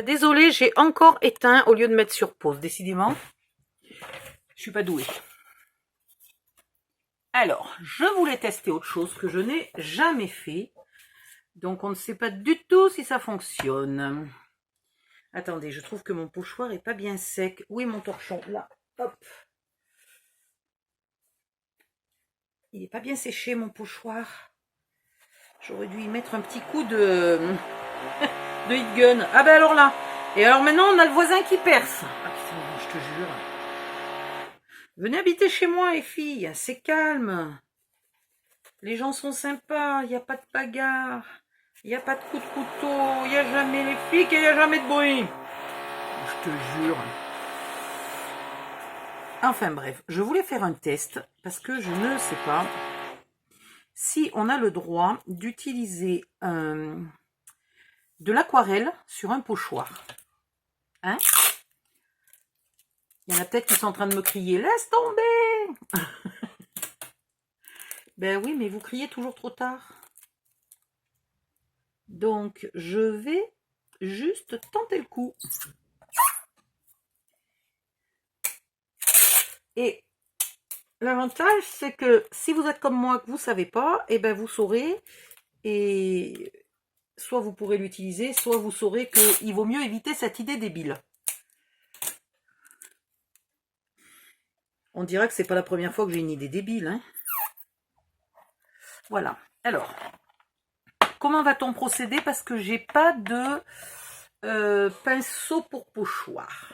Désolée, j'ai encore éteint au lieu de mettre sur pause. Décidément, je suis pas douée. Alors, je voulais tester autre chose que je n'ai jamais fait. Donc, on ne sait pas du tout si ça fonctionne. Attendez, je trouve que mon pochoir est pas bien sec. Où est mon torchon? Là, hop. Il n'est pas bien séché, mon pochoir. J'aurais dû y mettre un petit coup de heat gun. Ah ben alors là. Et alors maintenant, on a le voisin qui perce. Ah putain, je te jure. Venez habiter chez moi, les filles. C'est calme. Les gens sont sympas. Il n'y a pas de bagarre. Il n'y a pas de coups de couteau. Il n'y a jamais les flics et il n'y a jamais de bruit. Je te jure. Enfin bref, je voulais faire un test parce que je ne sais pas si on a le droit d'utiliser de l'aquarelle sur un pochoir. Hein? Il y en a peut-être qui sont en train de me crier « Laisse tomber !» Ben oui, mais vous criez toujours trop tard. Donc, je vais juste tenter le coup. Et l'avantage, c'est que si vous êtes comme moi, que vous ne savez pas, et ben vous saurez. Et soit vous pourrez l'utiliser, soit vous saurez qu'il vaut mieux éviter cette idée débile. On dirait que c'est pas la première fois que j'ai une idée débile. Hein. Voilà. Alors, comment va-t-on procéder? Parce que j'ai pas de pinceau pour pochoir.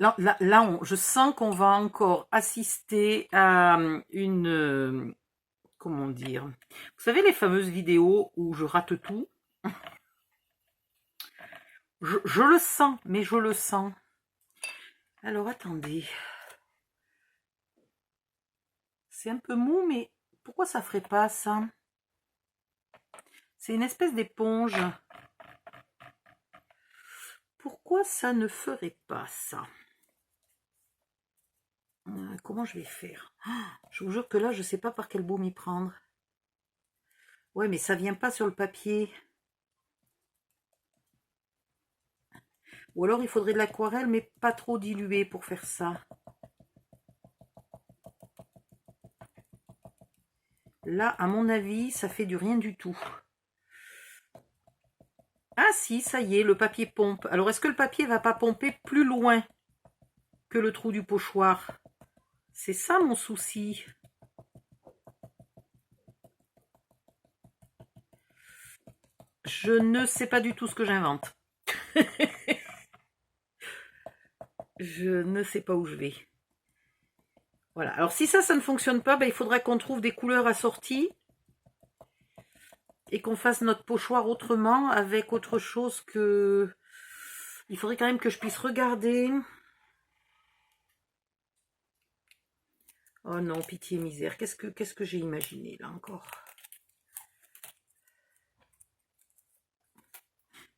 Là je sens qu'on va encore assister à une... comment dire? Vous savez les fameuses vidéos où je rate tout? Je le sens, mais je le sens. Alors, attendez. C'est un peu mou, mais pourquoi ça ferait pas ça? C'est une espèce d'éponge. Pourquoi ça ne ferait pas ça? Comment je vais faire? Je vous jure que là, je ne sais pas par quel bout m'y prendre. Ouais, mais ça vient pas sur le papier. Ou alors, il faudrait de l'aquarelle, mais pas trop diluée pour faire ça. Là, à mon avis, ça fait du rien du tout. Ah si, ça y est, le papier pompe. Alors, est-ce que le papier va pas pomper plus loin que le trou du pochoir? C'est ça mon souci. Je ne sais pas du tout ce que j'invente. Je ne sais pas où je vais. Voilà. Alors si ça ne fonctionne pas, ben, il faudra qu'on trouve des couleurs assorties et qu'on fasse notre pochoir autrement avec autre chose que... Il faudrait quand même que je puisse regarder. Oh non, pitié misère. Qu'est-ce que j'ai imaginé là encore?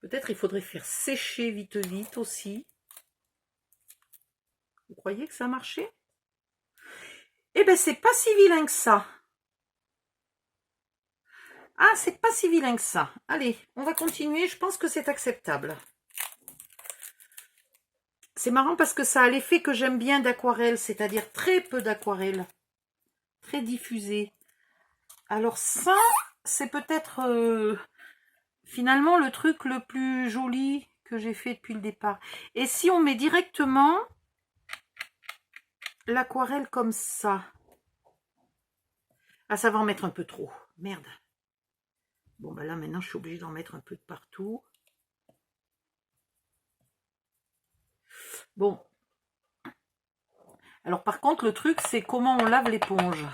Peut-être il faudrait faire sécher vite vite aussi. Vous croyez que ça a marché? Eh ben c'est pas si vilain que ça. Ah, c'est pas si vilain que ça. Allez, on va continuer. Je pense que c'est acceptable. C'est marrant parce que ça a l'effet que j'aime bien d'aquarelle, c'est-à-dire très peu d'aquarelle. Très diffusé. Alors ça, c'est peut-être finalement le truc le plus joli que j'ai fait depuis le départ. Et si on met directement l'aquarelle comme ça? Ah, ça va en mettre un peu trop. Merde. Bon, ben là, maintenant, je suis obligée d'en mettre un peu de partout. Bon. Alors, par contre, le truc, c'est comment on lave l'éponge.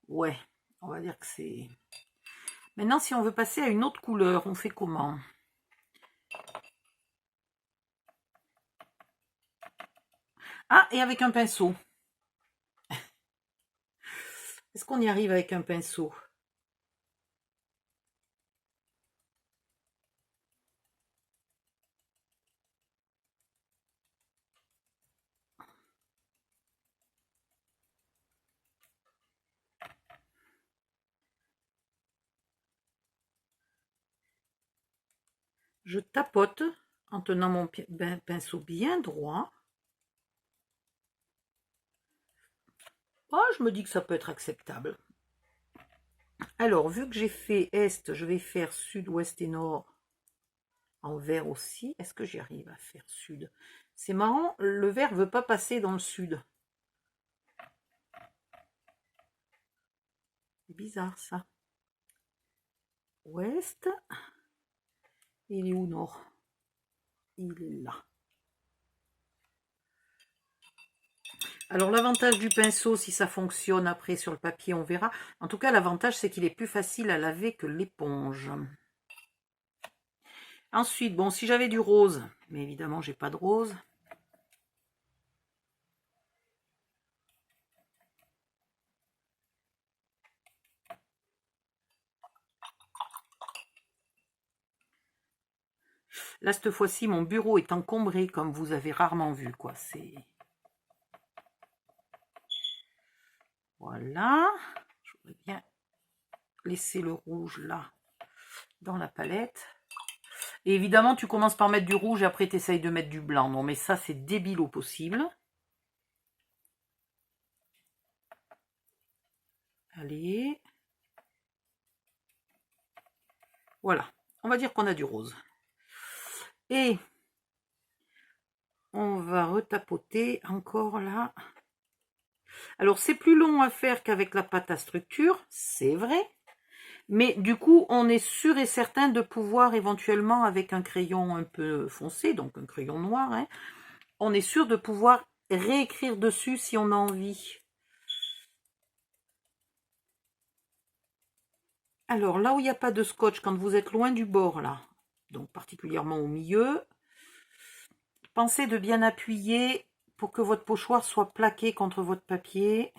Ouais, on va dire que c'est... Maintenant, si on veut passer à une autre couleur, on fait comment? Ah, et avec un pinceau. Est-ce qu'on y arrive avec un pinceau? Je tapote en tenant mon pinceau bien droit. Oh, je me dis que ça peut être acceptable. Alors, vu que j'ai fait Est, je vais faire Sud, Ouest et Nord en vert aussi. Est-ce que j'y arrive à faire Sud? C'est marrant, le vert ne veut pas passer dans le Sud. C'est bizarre ça. Ouest. Il est où Nord? Il est là. Alors l'avantage du pinceau, si ça fonctionne après sur le papier, on verra. En tout cas, l'avantage, c'est qu'il est plus facile à laver que l'éponge. Ensuite, bon, si j'avais du rose, mais évidemment, j'ai pas de rose. Là, cette fois-ci, mon bureau est encombré, comme vous avez rarement vu, quoi. C'est... Voilà. Je voudrais bien laisser le rouge, là, dans la palette. Et évidemment, tu commences par mettre du rouge et après, tu essayes de mettre du blanc. Non, mais ça, c'est débile au possible. Allez. Voilà. On va dire qu'on a du rose. Et on va retapoter encore là. Alors, c'est plus long à faire qu'avec la pâte à structure, c'est vrai. Mais du coup, on est sûr et certain de pouvoir éventuellement, avec un crayon un peu foncé, donc un crayon noir, hein, on est sûr de pouvoir réécrire dessus si on a envie. Alors, là où il n'y a pas de scotch, quand vous êtes loin du bord, là, donc particulièrement au milieu, pensez de bien appuyer pour que votre pochoir soit plaqué contre votre papier.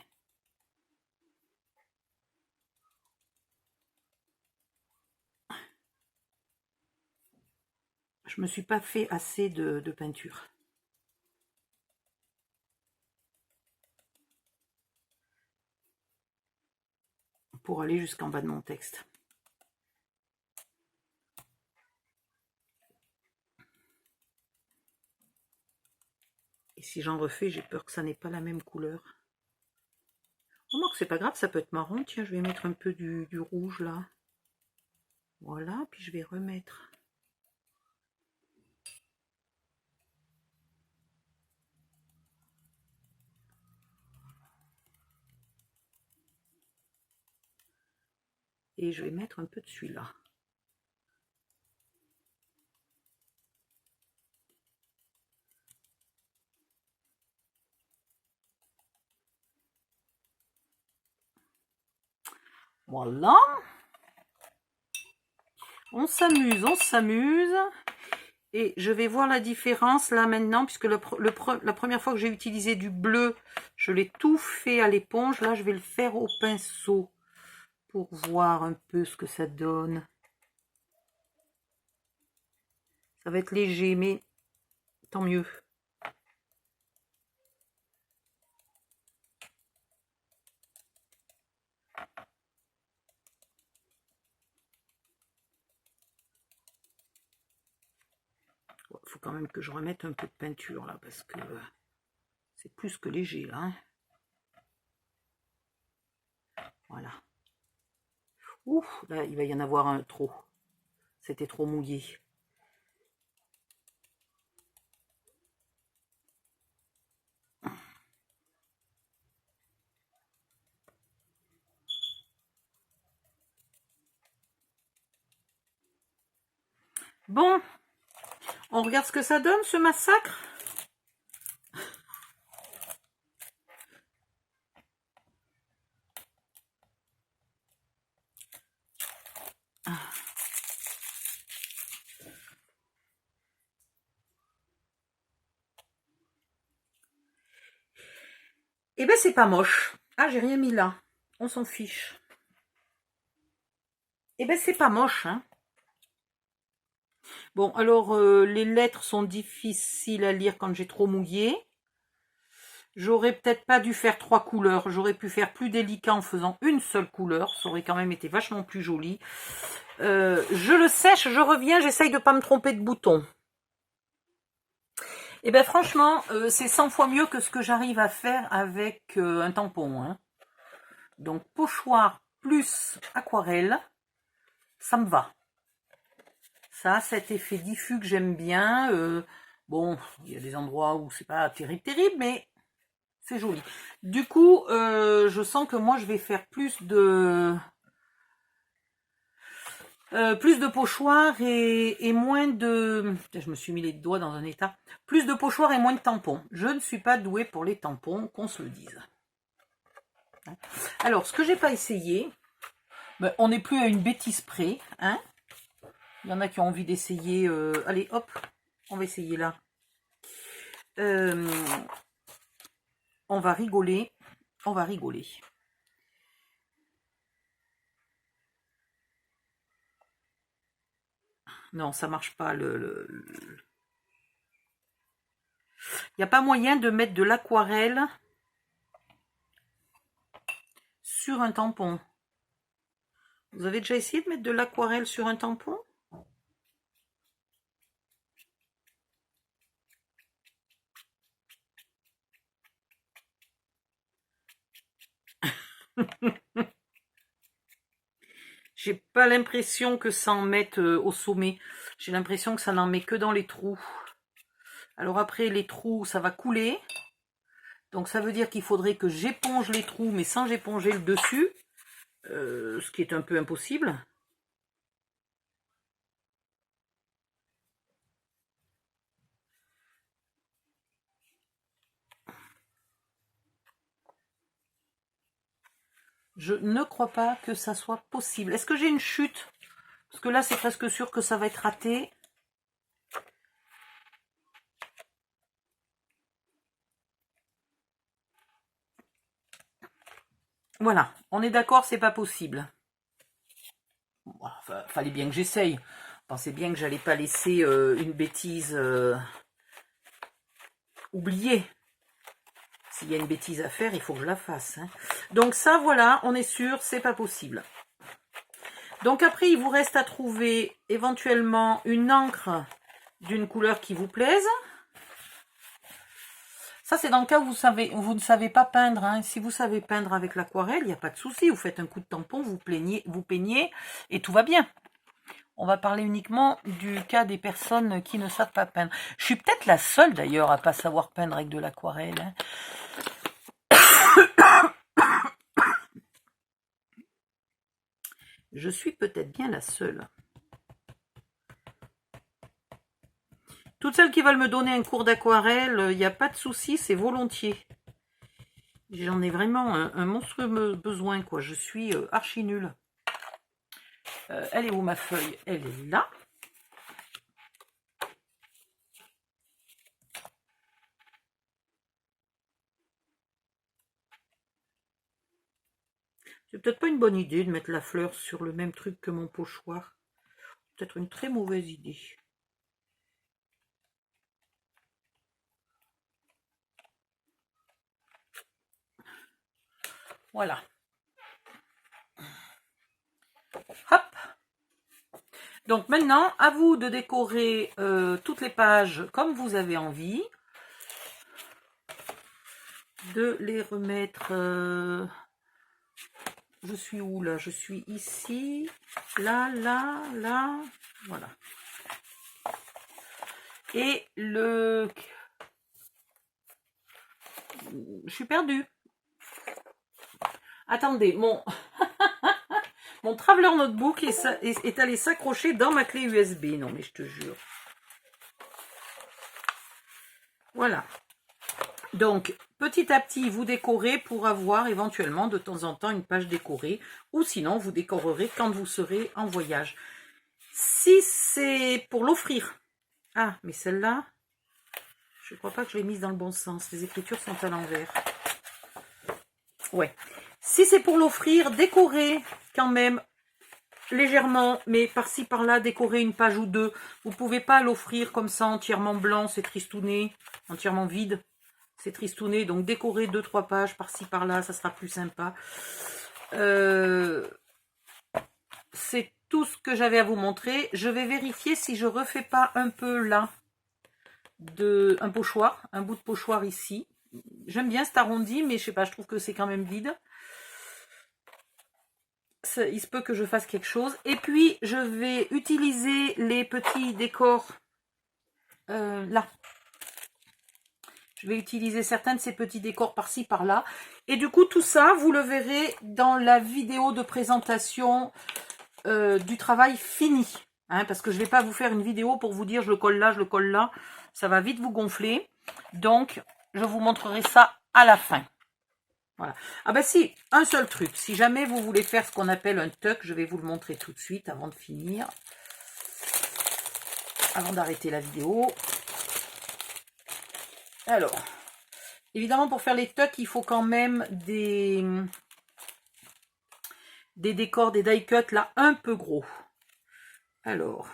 Je ne me suis pas fait assez de peinture. Pour aller jusqu'en bas de mon texte. Et si j'en refais, j'ai peur que ça n'ait pas la même couleur. Remarque, c'est pas grave, ça peut être marron. Tiens, je vais mettre un peu du rouge là. Voilà, puis je vais remettre. Et je vais mettre un peu de celui-là. Voilà. On s'amuse, on s'amuse. Et je vais voir la différence là maintenant, puisque la première fois que j'ai utilisé du bleu, je l'ai tout fait à l'éponge. Là, je vais le faire au pinceau pour voir un peu ce que ça donne. Ça va être léger, mais tant mieux. Il faut quand même que je remette un peu de peinture là, parce que c'est plus que léger là. Hein. Voilà. Ouf, là il va y en avoir un trop. C'était trop mouillé. Bon, on regarde ce que ça donne ce massacre. Eh ben c'est pas moche. Ah, j'ai rien mis là. On s'en fiche. Eh ben c'est pas moche, hein. Bon, alors les lettres sont difficiles à lire quand j'ai trop mouillé. J'aurais peut-être pas dû faire 3 couleurs. J'aurais pu faire plus délicat en faisant une seule couleur. Ça aurait quand même été vachement plus joli. Je le sèche, je reviens, j'essaye de pas me tromper de bouton. Et ben franchement, c'est 100 fois mieux que ce que j'arrive à faire avec un tampon. Hein. Donc pochoir plus aquarelle, ça me va. Ça a cet effet diffus que j'aime bien. Bon, il y a des endroits où c'est pas terrible, mais c'est joli. Du coup, je sens que moi je vais faire plus de pochoirs et moins de... Je me suis mis les doigts dans un état. Plus de pochoirs et moins de tampons. Je ne suis pas douée pour les tampons, qu'on se le dise. Alors, ce que j'ai pas essayé, ben, on n'est plus à une bêtise près. Hein. Il y en a qui ont envie d'essayer. Allez, hop, on va essayer là. On va rigoler. On va rigoler. Non, ça marche pas. Il n'y a pas moyen de mettre de l'aquarelle sur un tampon. Vous avez déjà essayé de mettre de l'aquarelle sur un tampon? J'ai pas l'impression que ça en mette au sommet. J'ai l'impression que ça n'en met que dans les trous. Alors après, les trous, ça va couler. Donc ça veut dire qu'il faudrait que j'éponge les trous, mais sans éponger le dessus. Ce qui est un peu impossible. Je ne crois pas que ça soit possible. Est-ce que j'ai une chute? Parce que là, c'est presque sûr que ça va être raté. Voilà, on est d'accord, c'est pas possible. Bon, enfin, fallait bien que j'essaye. Je pensais bien que j'allais pas laisser une bêtise oubliée. S'il y a une bêtise à faire, il faut que je la fasse. Hein. Donc ça, voilà, on est sûr, c'est pas possible. Donc après, il vous reste à trouver éventuellement une encre d'une couleur qui vous plaise. Ça, c'est dans le cas où vous ne savez pas peindre. Hein. Si vous savez peindre avec l'aquarelle, il n'y a pas de souci. Vous faites un coup de tampon, vous peignez et tout va bien. On va parler uniquement du cas des personnes qui ne savent pas peindre. Je suis peut-être la seule d'ailleurs à ne pas savoir peindre avec de l'aquarelle. Hein. Je suis peut-être bien la seule. Toutes celles qui veulent me donner un cours d'aquarelle, il n'y a pas de souci, c'est volontiers. J'en ai vraiment un monstrueux besoin, quoi. Je suis archi nulle. Elle est où ma feuille? Elle est là. C'est peut-être pas une bonne idée de mettre la fleur sur le même truc que mon pochoir. Peut-être une très mauvaise idée. Voilà. Hop. Donc maintenant, à vous de décorer toutes les pages comme vous avez envie. De les remettre... je suis où là? Je suis ici, là, là, là, voilà. Et le... Je suis perdue. Attendez, mon... mon Traveler Notebook est allé s'accrocher dans ma clé USB. Non mais je te jure. Voilà. Donc, petit à petit, vous décorez pour avoir éventuellement de temps en temps une page décorée. Ou sinon, vous décorerez quand vous serez en voyage. Si c'est pour l'offrir. Ah, mais celle-là, je ne crois pas que je l'ai mise dans le bon sens. Les écritures sont à l'envers. Ouais. Si c'est pour l'offrir, décorez quand même légèrement, mais par-ci par-là, décorer une page ou deux. Vous ne pouvez pas l'offrir comme ça entièrement blanc, c'est tristouné, entièrement vide. C'est tristouné, donc décorer 2-3 pages par-ci par-là, ça sera plus sympa. C'est tout ce que j'avais à vous montrer. Je vais vérifier si je refais pas un peu là un pochoir, un bout de pochoir ici. J'aime bien cet arrondi, mais je sais pas, je trouve que c'est quand même vide. Il se peut que je fasse quelque chose. Et puis, je vais utiliser les petits décors là. Je vais utiliser certains de ces petits décors par-ci, par-là. Et du coup, tout ça, vous le verrez dans la vidéo de présentation du travail fini. Hein, parce que je ne vais pas vous faire une vidéo pour vous dire je le colle là, je le colle là. Ça va vite vous gonfler. Donc, je vous montrerai ça à la fin. Voilà. Ah ben si, un seul truc. Si jamais vous voulez faire ce qu'on appelle un tuck, je vais vous le montrer tout de suite avant de finir. Avant d'arrêter la vidéo. Alors, évidemment, pour faire les tucks, il faut quand même des décors, des die cuts là un peu gros. Alors,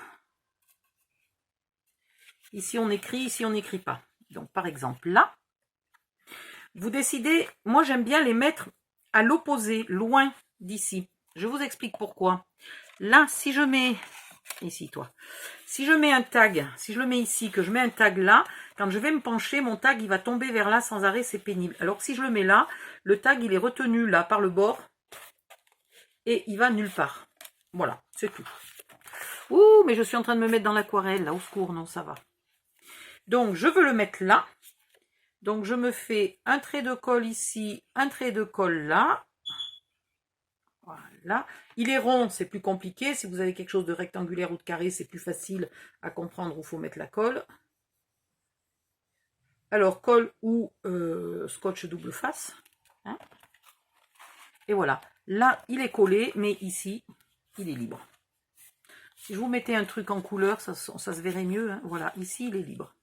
ici on écrit, ici on n'écrit pas. Donc par exemple là, vous décidez, moi j'aime bien les mettre à l'opposé, loin d'ici. Je vous explique pourquoi. Là, si je mets, ici toi, si je mets un tag, si je le mets ici, que je mets un tag là, quand je vais me pencher, mon tag il va tomber vers là sans arrêt, c'est pénible. Alors si je le mets là, le tag il est retenu là par le bord et il va nulle part. Voilà, c'est tout. Ouh, mais je suis en train de me mettre dans l'aquarelle, là, au secours, non, ça va. Donc, je veux le mettre là. Donc, je me fais un trait de colle ici, un trait de colle là. Voilà. Il est rond, c'est plus compliqué. Si vous avez quelque chose de rectangulaire ou de carré, c'est plus facile à comprendre où il faut mettre la colle. Alors, colle ou scotch double face. Hein. Et voilà. Là, il est collé, mais ici, il est libre. Si je vous mettais un truc en couleur, ça se verrait mieux. Hein. Voilà, ici, il est libre.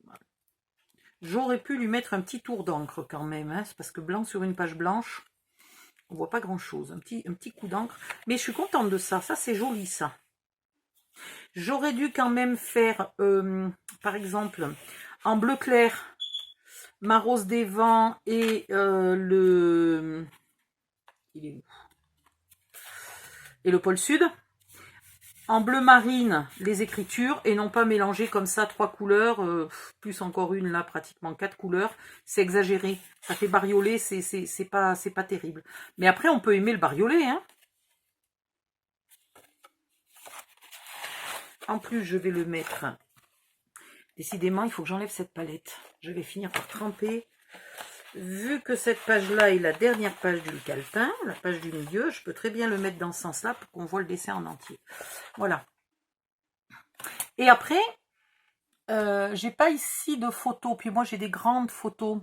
Voilà. J'aurais pu lui mettre un petit tour d'encre quand même. Hein. C'est parce que blanc sur une page blanche, on voit pas grand-chose. Un petit coup d'encre. Mais je suis contente de ça. Ça, c'est joli, ça. J'aurais dû quand même faire, par exemple, en bleu clair, ma rose des vents et le... Il est où? Et le pôle sud. En bleu marine, les écritures, et non pas mélanger comme ça 3 couleurs, plus encore une là, pratiquement 4 couleurs. C'est exagéré. Ça fait bariolé, c'est pas terrible. Mais après, on peut aimer le bariolé, hein. En plus, je vais le mettre. Décidément, il faut que j'enlève cette palette. Je vais finir par tremper. Vu que cette page-là est la dernière page du calepin, la page du milieu, je peux très bien le mettre dans ce sens-là pour qu'on voit le dessin en entier. Voilà. Et après, j'ai pas ici de photos. Puis moi, j'ai des grandes photos.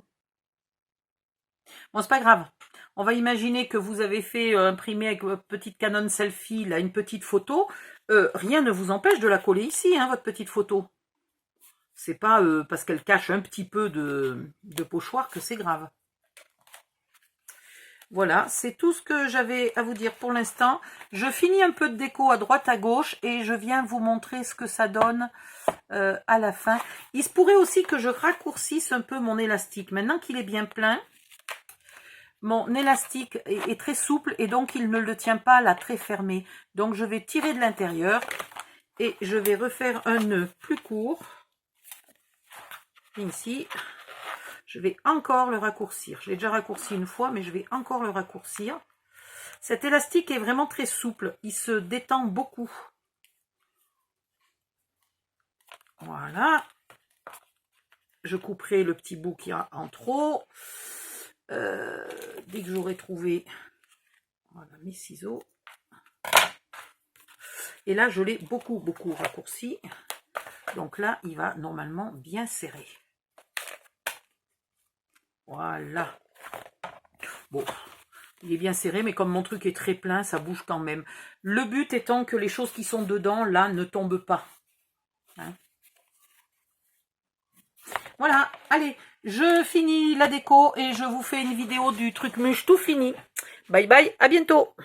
Bon, c'est pas grave. On va imaginer que vous avez fait imprimer avec votre petite Canon selfie, là, une petite photo. Rien ne vous empêche de la coller ici, hein, votre petite photo. C'est pas parce qu'elle cache un petit peu de pochoir que c'est grave. Voilà, c'est tout ce que j'avais à vous dire pour l'instant. Je finis un peu de déco à droite, à gauche, et je viens vous montrer ce que ça donne à la fin. Il se pourrait aussi que je raccourcisse un peu mon élastique. Maintenant qu'il est bien plein, mon élastique est très souple et donc il ne le tient pas là très fermé. Donc je vais tirer de l'intérieur et je vais refaire un nœud plus court. Ici, je vais encore le raccourcir. Je l'ai déjà raccourci une fois, mais je vais encore le raccourcir. Cet élastique est vraiment très souple. Il se détend beaucoup. Voilà. Je couperai le petit bout qu'il y a en trop. Dès que j'aurai trouvé voilà, mes ciseaux. Et là, je l'ai beaucoup raccourci. Donc là, il va normalement bien serrer. Voilà. Bon, il est bien serré, mais comme mon truc est très plein, ça bouge quand même. Le but étant que les choses qui sont dedans, là, ne tombent pas. Hein? Voilà, allez, je finis la déco et je vous fais une vidéo du truc mûche tout fini. Bye bye, à bientôt.